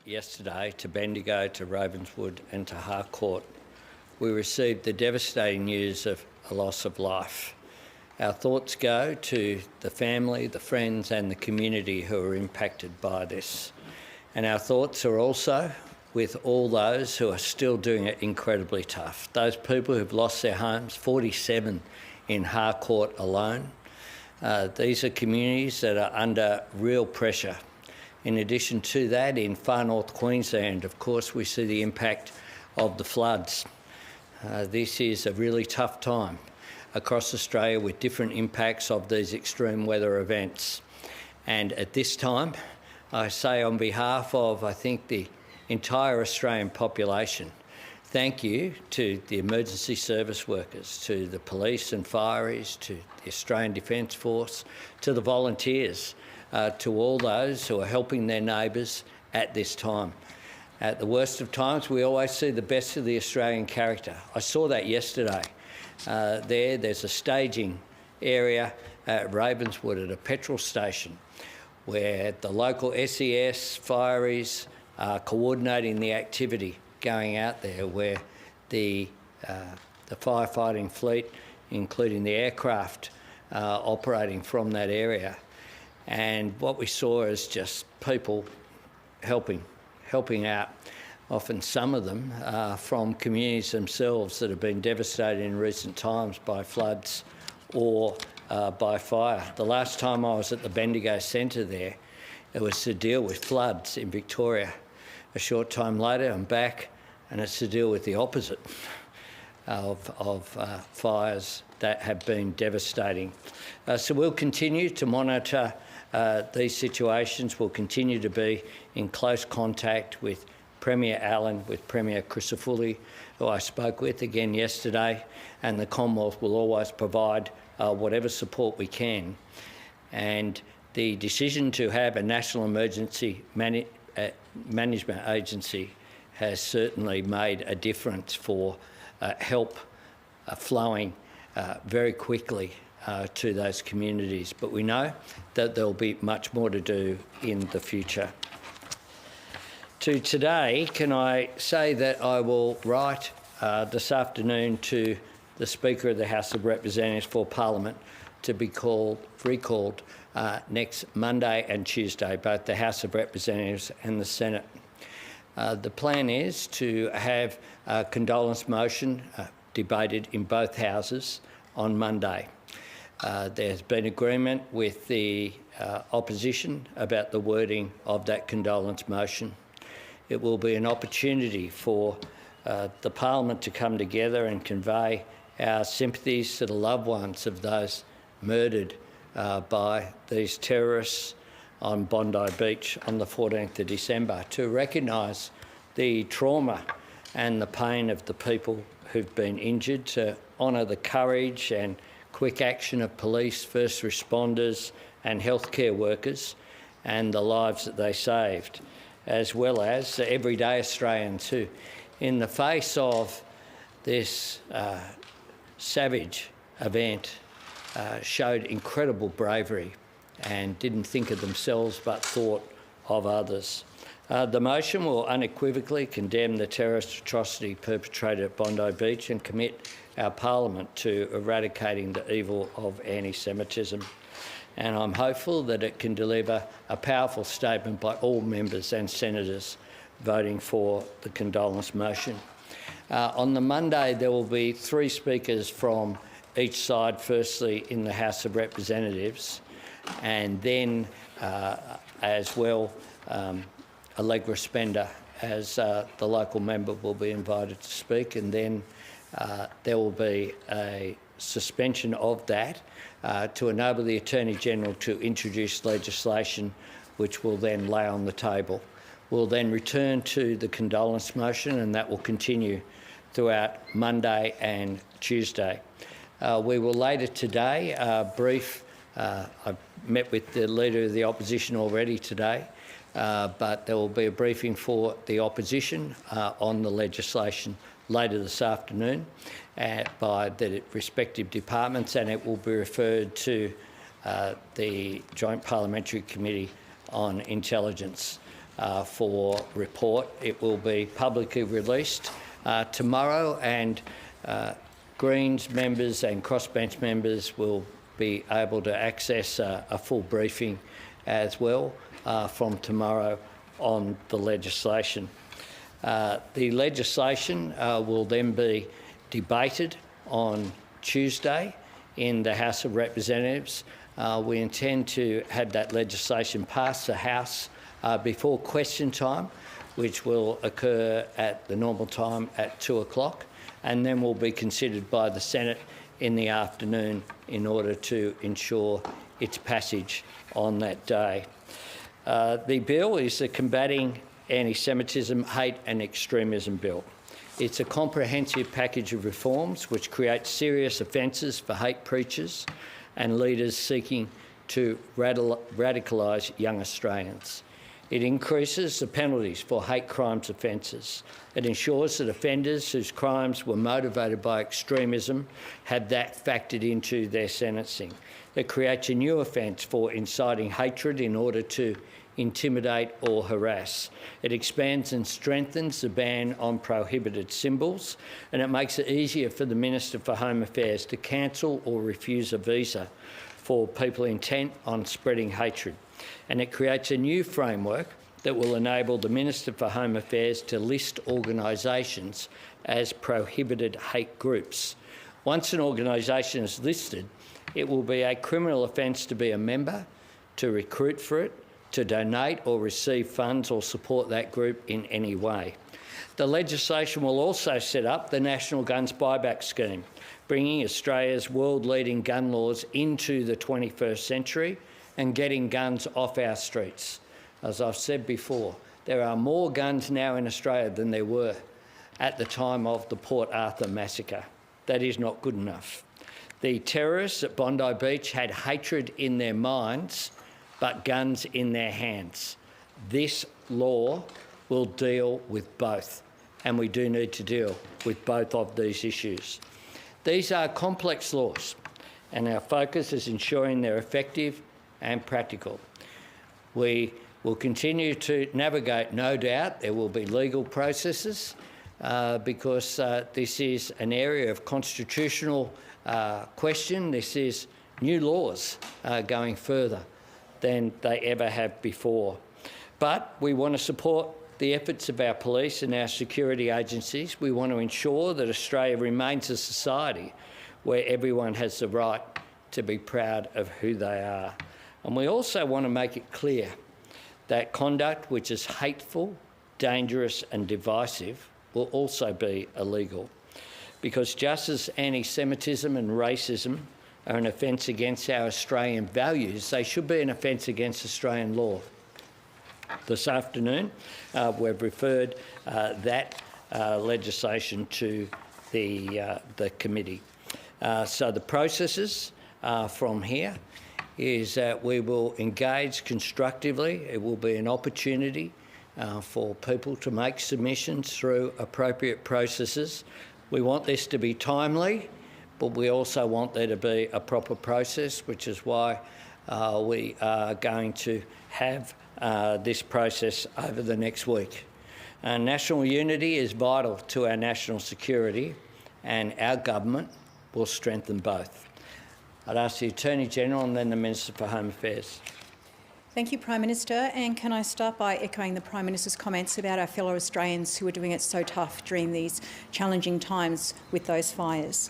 yesterday to Bendigo, to Ravenswood and to Harcourt, we received the devastating news of a loss of life. Our thoughts go to the family, the friends and the community who are impacted by this. And our thoughts are also with all those who are still doing it incredibly tough. Those people who've lost their homes, 47 in Harcourt alone. These are communities that are under real pressure. In addition to that, in far north Queensland, of course, we see the impact of the floods. This is a really tough time across Australia with different impacts of these extreme weather events. And at this time, I say on behalf of, I think, the entire Australian population, thank you to the emergency service workers, to the police and fireys, to the Australian Defence Force, to the volunteers, to all those who are helping their neighbours at this time. At the worst of times, we always see the best of the Australian character. I saw that yesterday. There's a staging area at Ravenswood at a petrol station where the local SES fireys are coordinating the activity going out there, where the firefighting fleet, including the aircraft, operating from that area. And what we saw is just people helping out, often some of them from communities themselves that have been devastated in recent times by floods or by fire. The last time I was at the Bendigo Centre there, it was to deal with floods in Victoria. A short time later, I'm back, and it's to deal with the opposite of fires that have been devastating. So we'll continue to monitor these situations. We'll continue to be in close contact with Premier Allen, with Premier Crisafulli, who I spoke with again yesterday, and the Commonwealth will always provide whatever support we can. And the decision to have a National Emergency Management Agency has certainly made a difference for help flowing very quickly to those communities. But we know that there'll be much more to do in the future. To today, can I say that I will write this afternoon to the Speaker of the House of Representatives for Parliament to be recalled next Monday and Tuesday, both the House of Representatives and the Senate. The plan is to have a condolence motion debated in both houses on Monday. There's been agreement with the opposition about the wording of that condolence motion. It will be an opportunity for the Parliament to come together and convey our sympathies to the loved ones of those murdered by these terrorists on Bondi Beach on the 14th of December, to recognise the trauma and the pain of the people who've been injured, to honour the courage and quick action of police, first responders and healthcare workers and the lives that they saved, as well as everyday Australians who, in the face of this savage event, showed incredible bravery and didn't think of themselves but thought of others. The motion will unequivocally condemn the terrorist atrocity perpetrated at Bondi Beach and commit our Parliament to eradicating the evil of anti-Semitism. And I'm hopeful that it can deliver a powerful statement by all members and senators voting for the condolence motion. On the Monday, there will be 3 speakers from each side, firstly in the House of Representatives, and then as well a leg spender as the local member will be invited to speak, and then there will be a suspension of that to enable the Attorney-General to introduce legislation which will then lay on the table. We'll then return to the condolence motion, and that will continue throughout Monday and Tuesday. We will later today brief. I've met with the Leader of the Opposition already today, but there will be a briefing for the Opposition on the legislation later this afternoon by the respective departments, and it will be referred to the Joint Parliamentary Committee on Intelligence for report. It will be publicly released tomorrow, and Greens members and crossbench members will be able to access a full briefing as well from tomorrow on the legislation. The legislation will then be debated on Tuesday in the House of Representatives. We intend to have that legislation pass the House before question time, which will occur at the normal time at 2 o'clock, and then will be considered by the Senate in the afternoon in order to ensure its passage on that day. The bill is the Combating Anti-Semitism, Hate and Extremism Bill. It's a comprehensive package of reforms which creates serious offences for hate preachers and leaders seeking to radicalise young Australians. It increases the penalties for hate crimes offences. It ensures that offenders whose crimes were motivated by extremism have that factored into their sentencing. It creates a new offence for inciting hatred in order to intimidate or harass. It expands and strengthens the ban on prohibited symbols, and it makes it easier for the Minister for Home Affairs to cancel or refuse a visa for people intent on spreading hatred. And it creates a new framework that will enable the Minister for Home Affairs to list organisations as prohibited hate groups. Once an organisation is listed, it will be a criminal offence to be a member, to recruit for it, to donate or receive funds or support that group in any way. The legislation will also set up the National Guns Buyback Scheme, bringing Australia's world-leading gun laws into the 21st century and getting guns off our streets. As I've said before, there are more guns now in Australia than there were at the time of the Port Arthur massacre. That is not good enough. The terrorists at Bondi Beach had hatred in their minds, but guns in their hands. This law will deal with both, and we do need to deal with both of these issues. These are complex laws, and our focus is ensuring they're effective and practical. We will continue to navigate, no doubt. There will be legal processes because this is an area of constitutional question. This is new laws going further than they ever have before. But we want to support the efforts of our police and our security agencies. We want to ensure that Australia remains a society where everyone has the right to be proud of who they are. And we also want to make it clear that conduct which is hateful, dangerous and divisive will also be illegal. Because just as anti-Semitism and racism are an offence against our Australian values, they should be an offence against Australian law. This afternoon, we've referred that legislation to the committee. So the processes from here is that we will engage constructively. It will be an opportunity for people to make submissions through appropriate processes. We want this to be timely, but we also want there to be a proper process, which is why we are going to have this process over the next week. National unity is vital to our national security, and our government will strengthen both. I'd ask the Attorney-General and then the Minister for Home Affairs. Thank you, Prime Minister. And can I start by echoing the Prime Minister's comments about our fellow Australians who are doing it so tough during these challenging times with those fires.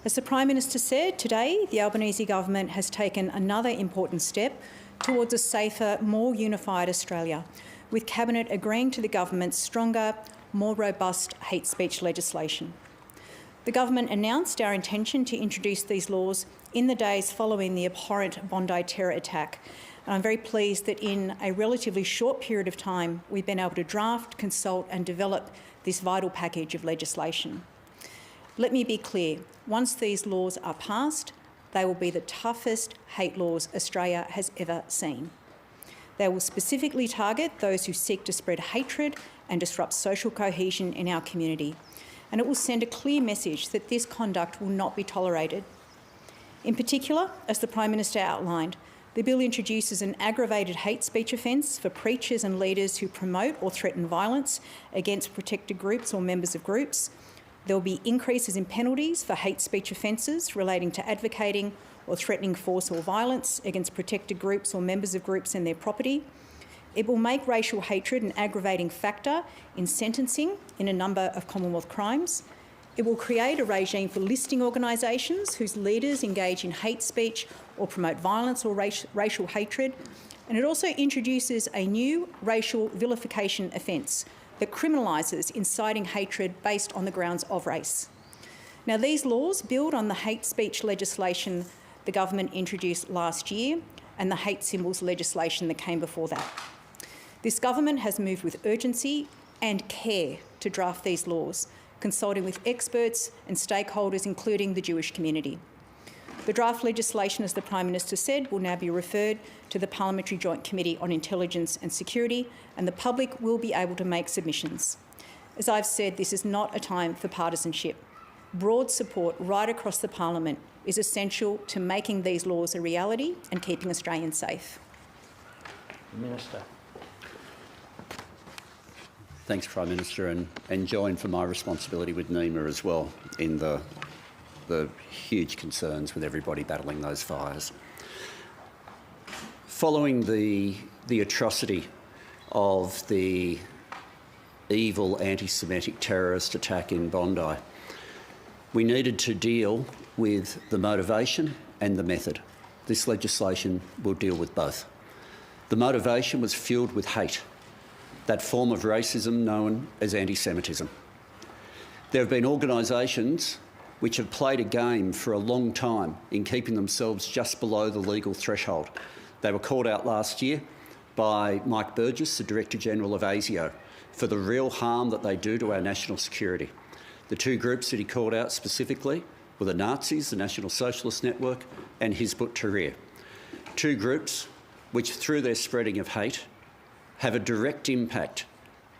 As the Prime Minister said, today the Albanese government has taken another important step towards a safer, more unified Australia, with Cabinet agreeing to the government's stronger, more robust hate speech legislation. The government announced our intention to introduce these laws in the days following the abhorrent Bondi terror attack. And I'm very pleased that in a relatively short period of time, we've been able to draft, consult and develop this vital package of legislation. Let me be clear, once these laws are passed, they will be the toughest hate laws Australia has ever seen. They will specifically target those who seek to spread hatred and disrupt social cohesion in our community. And it will send a clear message that this conduct will not be tolerated. In particular, as the Prime Minister outlined, The bill introduces an aggravated hate speech offence for preachers and leaders who promote or threaten violence against protected groups or members of groups. There will be increases in penalties for hate speech offences relating to advocating or threatening force or violence against protected groups or members of groups and their property. It will make racial hatred an aggravating factor in sentencing in a number of Commonwealth crimes. It will create a regime for listing organisations whose leaders engage in hate speech or promote violence or racial hatred. And it also introduces a new racial vilification offence that criminalises inciting hatred based on the grounds of race. Now, these laws build on the hate speech legislation the government introduced last year and the hate symbols legislation that came before that. This government has moved with urgency and care to draft these laws, consulting with experts and stakeholders, including the Jewish community. The draft legislation, as the Prime Minister said, will now be referred to the Parliamentary Joint Committee on Intelligence and Security, and the public will be able to make submissions. As I've said, this is not a time for partisanship. Broad support right across the Parliament is essential to making these laws a reality and keeping Australians safe. Minister. Thanks, Prime Minister, and join for my responsibility with NEMA as well in the huge concerns with everybody battling those fires. Following the atrocity of the evil anti-Semitic terrorist attack in Bondi, we needed to deal with the motivation and the method. This legislation will deal with both. The motivation was fuelled with hate, that form of racism known as anti-Semitism. There have been organisations which have played a game for a long time in keeping themselves just below the legal threshold. They were called out last year by Mike Burgess, the Director-General of ASIO, for the real harm that they do to our national security. The two groups that he called out specifically were the Nazis, the National Socialist Network, and Hizb ut-Tahrir. Two groups which, through their spreading of hate, have a direct impact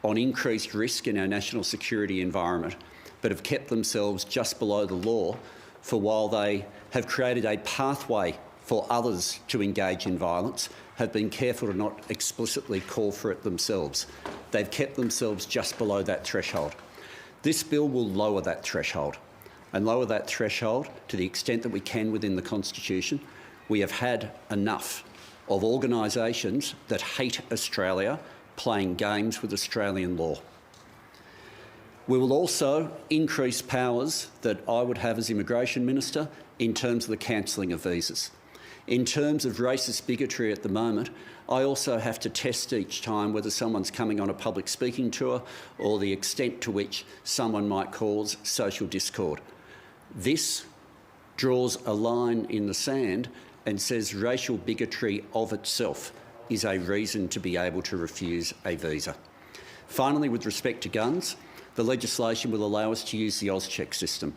on increased risk in our national security environment, but have kept themselves just below the law for while they have created a pathway for others to engage in violence, have been careful to not explicitly call for it themselves. They've kept themselves just below that threshold. This bill will lower that threshold and lower that threshold to the extent that we can within the Constitution. We have had enough of organisations that hate Australia playing games with Australian law. We will also increase powers that I would have as Immigration Minister in terms of the cancelling of visas. In terms of racist bigotry at the moment, I also have to test each time whether someone's coming on a public speaking tour or the extent to which someone might cause social discord. This draws a line in the sand and says racial bigotry of itself is a reason to be able to refuse a visa. Finally, with respect to guns, the legislation will allow us to use the Auscheck system.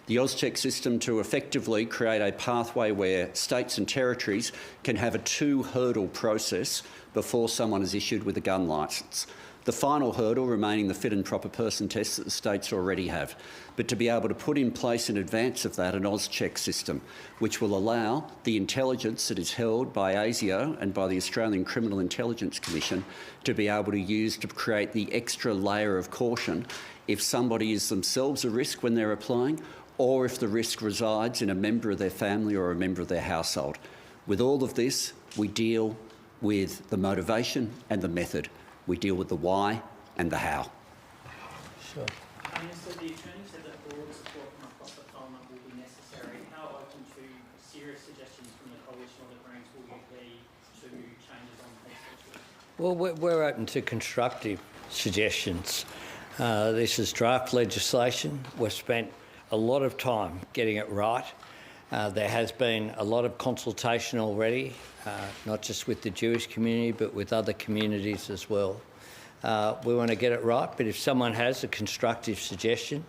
The Auscheck system to effectively create a pathway where states and territories can have a two-hurdle process before someone is issued with a gun licence. The final hurdle remaining the fit and proper person test that the states already have. But to be able to put in place in advance of that an Auscheck system, which will allow the intelligence that is held by ASIO and by the Australian Criminal Intelligence Commission to be able to use to create the extra layer of caution if somebody is themselves a risk when they're applying, or if the risk resides in a member of their family or a member of their household. With all of this, we deal with the motivation and the method. We deal with the why and the how. Sure. Minister, the Attorney said that broad support from across the Parliament will be necessary. How open to serious suggestions from the coalition or the Greens will you be to changes on hate speech? Well, we're open to constructive suggestions. This is draft legislation. We've spent a lot of time getting it right. There has been a lot of consultation already, not just with the Jewish community, but with other communities as well. We want to get it right, but if someone has a constructive suggestion,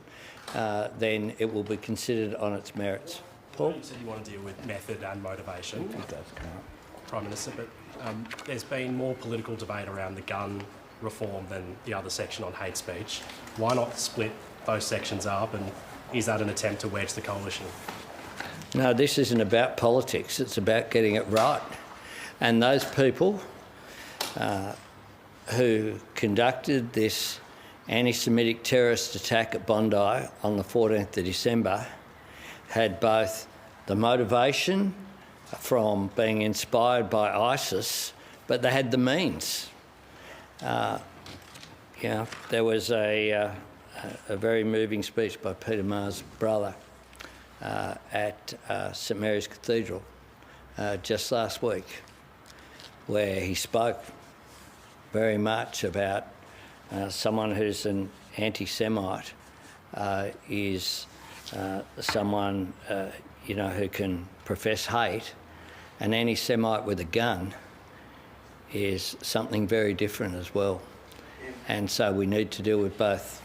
then it will be considered on its merits. Paul? You said you want to deal with method and motivation, Prime Minister, but there's been more political debate around the gun reform than the other section on hate speech. Why not split those sections up, and is that an attempt to wedge the coalition? No, this isn't about politics. It's about getting it right. And those people who conducted this anti-Semitic terrorist attack at Bondi on the 14th of December had both the motivation from being inspired by ISIS, but they had the means. There was a very moving speech by Peter Maher's brother at St Mary's Cathedral just last week, where he spoke very much about someone who's an anti-Semite is someone who can profess hate. An anti-Semite with a gun is something very different as well, and so we need to deal with both.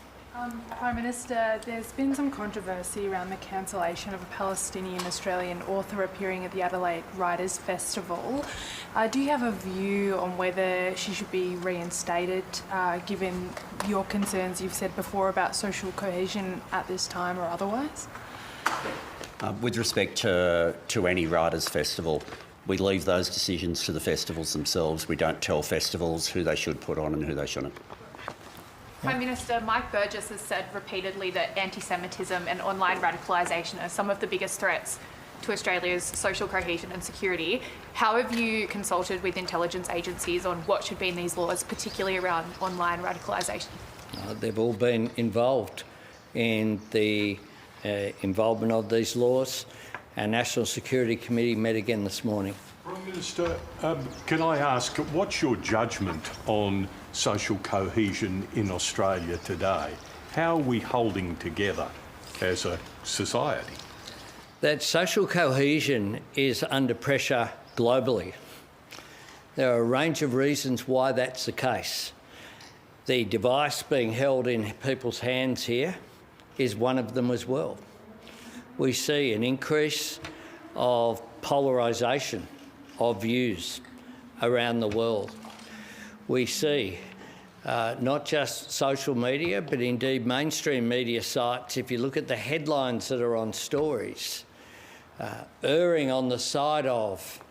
Prime Minister, there's been some controversy around the cancellation of a Palestinian-Australian author appearing at the Adelaide Writers' Festival. Do you have a view on whether she should be reinstated, given your concerns you've said before about social cohesion at this time or otherwise? With respect to any Writers' Festival, we leave those decisions to the festivals themselves. We don't tell festivals who they should put on and who they shouldn't. Prime Minister, Mike Burgess has said repeatedly that anti-Semitism and online radicalisation are some of the biggest threats to Australia's social cohesion and security. How have you consulted with intelligence agencies on what should be in these laws, particularly around online radicalisation? They've all been involved in the involvement of these laws. Our National Security Committee met again this morning. Prime Minister, can I ask, what's your judgment on social cohesion in Australia today? How are we holding together as a society? That social cohesion is under pressure globally. There are a range of reasons why that's the case. The device being held in people's hands here is one of them as well. We see an increase of polarisation of views around the world. We see not just social media, but indeed mainstream media sites, if you look at the headlines that are on stories, erring on the side of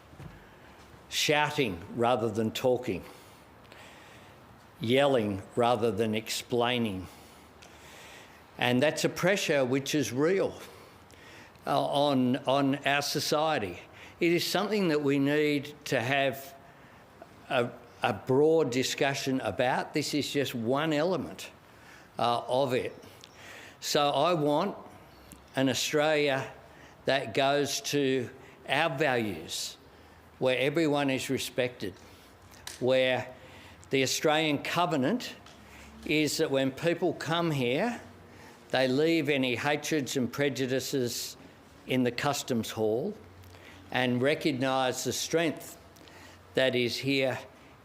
shouting rather than talking, yelling rather than explaining. And that's a pressure which is real on our society. It is something that we need to have a broad discussion about. This is just one element of it. So I want an Australia that goes to our values, where everyone is respected, where the Australian covenant is that when people come here, they leave any hatreds and prejudices in the customs hall and recognise the strength that is here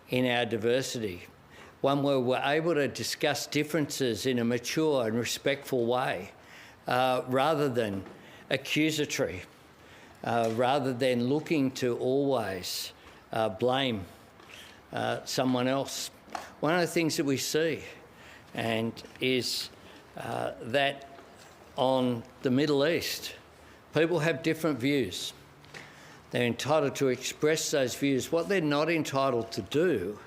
in our diversity, one where we're able to discuss differences in a mature and respectful way, rather than accusatory, rather than looking to always blame someone else. One of the things that we see is that on the Middle East, people have different views. They're entitled to express those views. What they're not entitled to do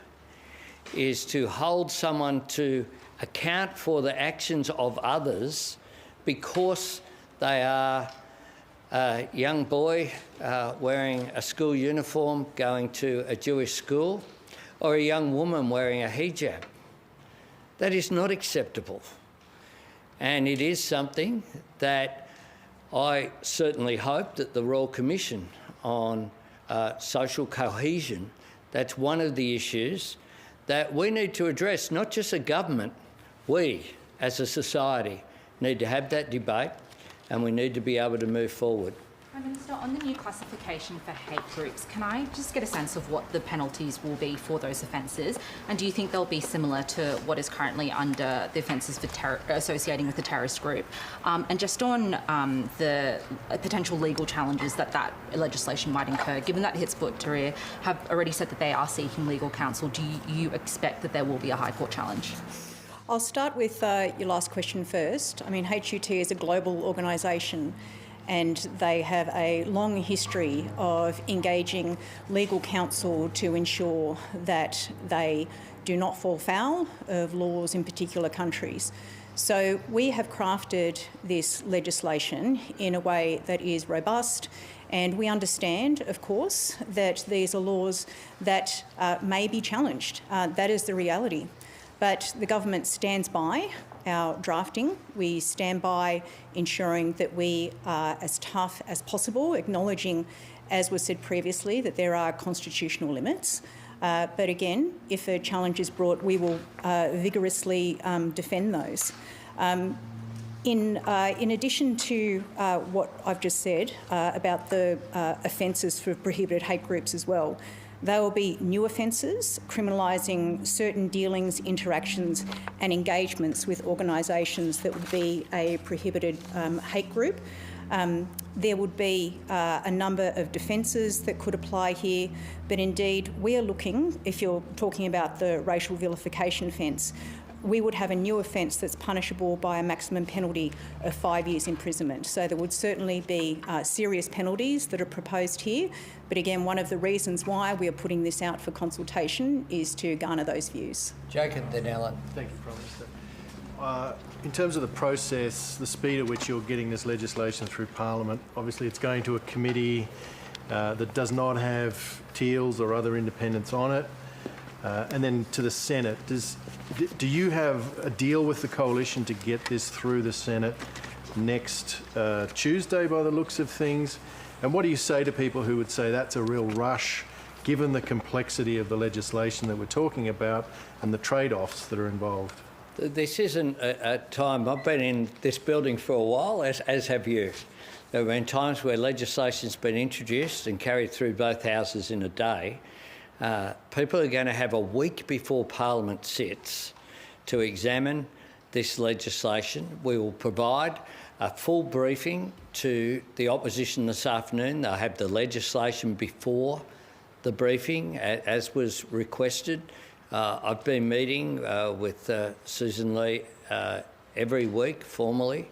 is to hold someone to account for the actions of others because they are a young boy wearing a school uniform going to a Jewish school, or a young woman wearing a hijab. That is not acceptable. And it is something that I certainly hope that the Royal Commission on social cohesion, that's one of the issues that we need to address. Not just a government, we as a society need to have that debate, and we need to be able to move forward. Prime Minister, on the new classification for hate groups, can I just get a sense of what the penalties will be for those offences? And do you think they'll be similar to what is currently under the offences for associating with a terrorist group? And just on the potential legal challenges that legislation might incur, given that Hizb ut-Tahrir have already said that they are seeking legal counsel, do you expect that there will be a High Court challenge? I'll start with your last question first. I mean, HUT is a global organisation, and they have a long history of engaging legal counsel to ensure that they do not fall foul of laws in particular countries. So we have crafted this legislation in a way that is robust, and we understand, of course, that these are laws that may be challenged. That is the reality. But the government stands by our drafting. We stand by ensuring that we are as tough as possible, acknowledging, as was said previously, that there are constitutional limits. But again, if a challenge is brought, we will vigorously defend those. In addition to what I've just said about the offences for prohibited hate groups as well, there will be new offences criminalising certain dealings, interactions and engagements with organisations that would be a prohibited hate group. There would be a number of defences that could apply here, but indeed we are looking, if you're talking about the racial vilification offence, we would have a new offence that's punishable by a maximum penalty of 5 years imprisonment. So there would certainly be serious penalties that are proposed here. But again, one of the reasons why we are putting this out for consultation is to garner those views. Jacob, then Alan. Thank you, Prime Minister. In terms of the process, the speed at which you're getting this legislation through Parliament, obviously it's going to a committee that does not have TEALs or other independents on it, and then to the Senate. Do you have a deal with the Coalition to get this through the Senate next Tuesday by the looks of things? And what do you say to people who would say that's a real rush, given the complexity of the legislation that we're talking about and the trade-offs that are involved? This isn't a time. I've been in this building for a while, as have you. There have been times where legislation's been introduced and carried through both houses in a day. People are going to have a week before Parliament sits to examine this legislation. We will provide a full briefing to the opposition this afternoon. They'll have the legislation before the briefing, as was requested. I've been meeting with Susan Lee every week formally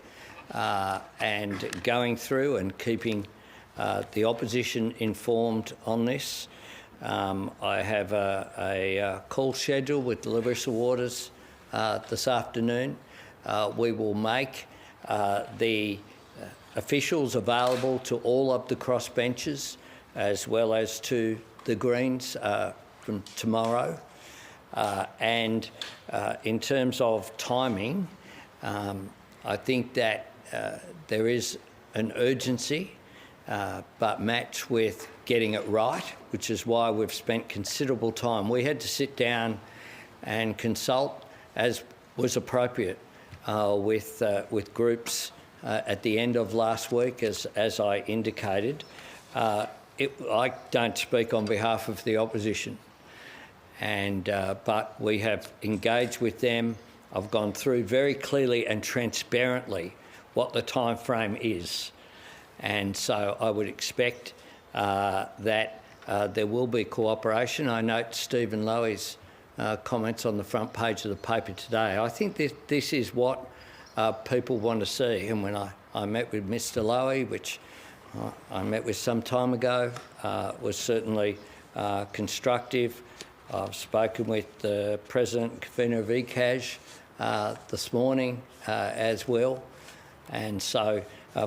and going through and keeping the opposition informed on this. I have a call scheduled with the Liberal Waters this afternoon. We will make the officials available to all of the crossbenchers as well as to the Greens from tomorrow. And in terms of timing, I think that there is an urgency, but matched with getting it right, which is why we've spent considerable time. We had to sit down and consult, as was appropriate, with groups at the end of last week, as I indicated. I don't speak on behalf of the opposition, but we have engaged with them. I've gone through very clearly and transparently what the time frame is, and so I would expect that there will be cooperation. I note Stephen Lowy's comments on the front page of the paper today. I think this is what people want to see, and when I met with Mr Lowy, which I met with some time ago, was certainly constructive. I've spoken with the President and Convener of ECAS this morning as well, and so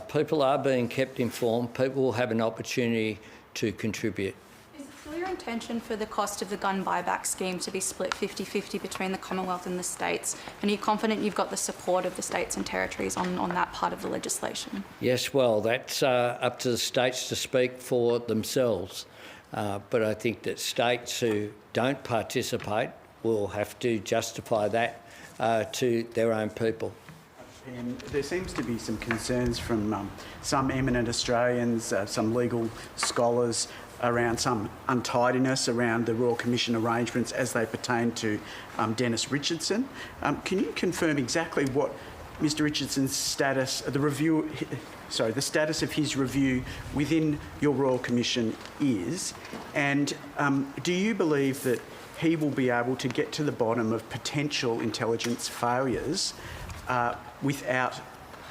people are being kept informed. People will have an opportunity to contribute. Is it still your intention for the cost of the gun buyback scheme to be split 50-50 between the Commonwealth and the states? And are you confident you've got the support of the states and territories on that part of the legislation? Yes, well, that's up to the states to speak for themselves. But I think that states who don't participate will have to justify that to their own people. And there seems to be some concerns from some eminent Australians, some legal scholars, around some untidiness around the Royal Commission arrangements as they pertain to Dennis Richardson. Can you confirm exactly what Mr Richardson's status, the status of his review within your Royal Commission is? And do you believe that he will be able to get to the bottom of potential intelligence failures without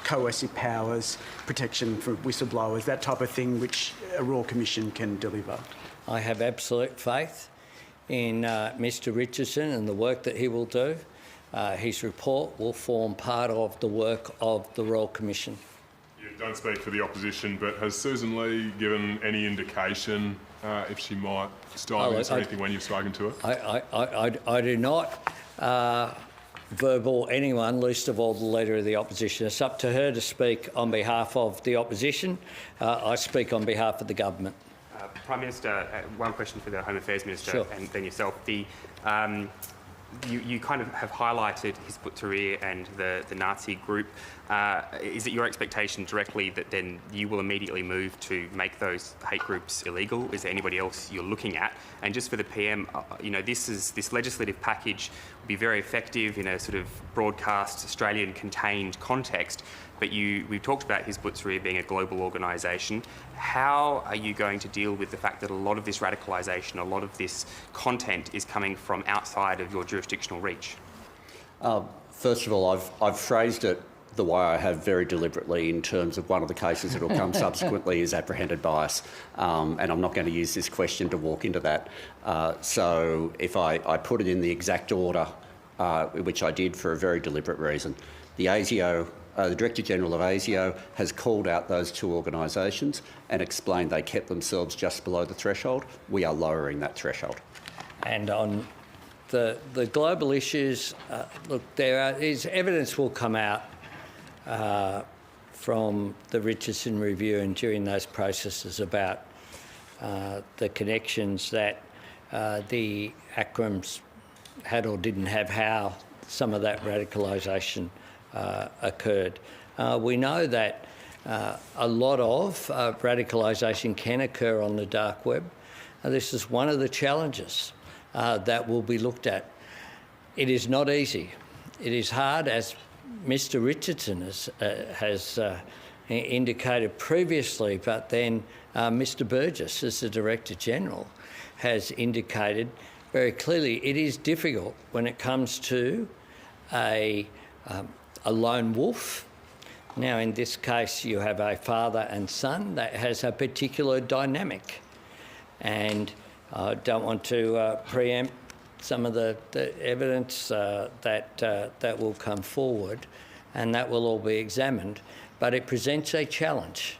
coercive powers, protection for whistleblowers, that type of thing which a Royal Commission can deliver? I have absolute faith in Mr Richardson and the work that he will do. His report will form part of the work of the Royal Commission. You don't speak for the opposition, but has Susan Lee given any indication if she might style or anything when you've spoken to her? I do not verbal anyone, least of all the Leader of the Opposition. It's up to her to speak on behalf of the Opposition. I speak on behalf of the Government. Prime Minister, one question for the Home Affairs Minister, Sure. and then yourself. You kind of have highlighted Hizb ut-Tahrir and the Nazi group. Is it your expectation directly that then you will immediately move to make those hate groups illegal? Is there anybody else you're looking at? And just for the PM, this legislative package will be very effective in a sort of broadcast Australian contained context. But we've talked about Hizb ut-Tahrir being a global organisation. How are you going to deal with the fact that a lot of this radicalisation, a lot of this content is coming from outside of your jurisdictional reach? First of all, I've phrased it the way I have very deliberately in terms of one of the cases that will come subsequently is apprehended bias. And I'm not going to use this question to walk into that. So if I put it in the exact order, which I did for a very deliberate reason, the ASIO, the Director-General of ASIO has called out those two organisations and explained they kept themselves just below the threshold. We are lowering that threshold. And on the global issues, look, evidence will come out from the Richardson Review and during those processes about the connections that the Akrams had or didn't have, how some of that radicalisation occurred. We know that a lot of radicalisation can occur on the dark web. This is one of the challenges that will be looked at. It is not easy. It is hard, as Mr Richardson has indicated previously, but then Mr Burgess, as the Director-General, has indicated very clearly it is difficult when it comes to a lone wolf. Now, in this case, you have a father and son that has a particular dynamic. And I don't want to preempt some of the evidence that will come forward, and that will all be examined. But it presents a challenge,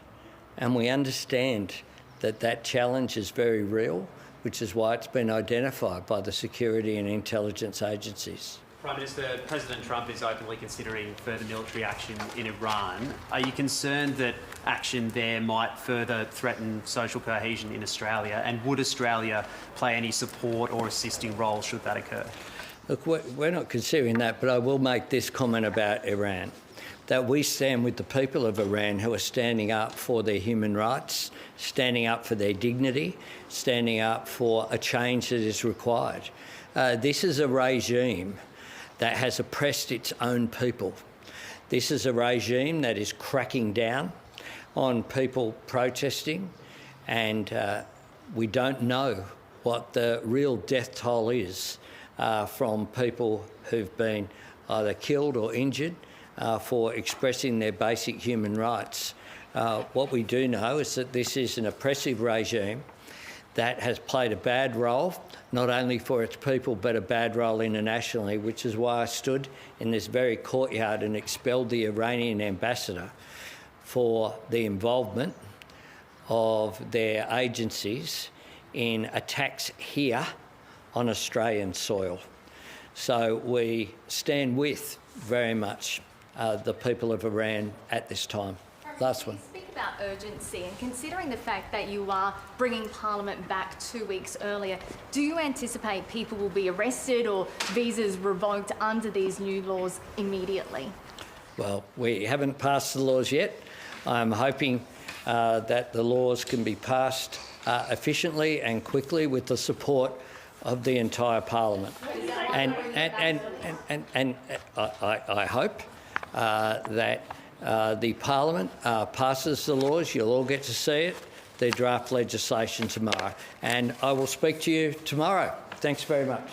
and we understand that that challenge is very real, which is why it's been identified by the security and intelligence agencies. Prime Minister, President Trump is openly considering further military action in Iran. Are you concerned that action there might further threaten social cohesion in Australia? And would Australia play any support or assisting role should that occur? Look, we're not considering that, but I will make this comment about Iran, that we stand with the people of Iran who are standing up for their human rights, standing up for their dignity, standing up for a change that is required. This is a regime that has oppressed its own people. This is a regime that is cracking down on people protesting, and we don't know what the real death toll is from people who've been either killed or injured for expressing their basic human rights. What we do know is that this is an oppressive regime that has played a bad role, not only for its people, but a bad role internationally, which is why I stood in this very courtyard and expelled the Iranian ambassador for the involvement of their agencies in attacks here on Australian soil. So we stand with very much the people of Iran at this time. Last one. Speak about urgency, and considering the fact that you are bringing Parliament back 2 weeks earlier, do you anticipate people will be arrested or visas revoked under these new laws immediately? Well, we haven't passed the laws yet. I'm hoping that the laws can be passed efficiently and quickly with the support of the entire Parliament. And I hope that the Parliament passes the laws. You'll all get to see it, the draft legislation tomorrow. And I will speak to you tomorrow. Thanks very much.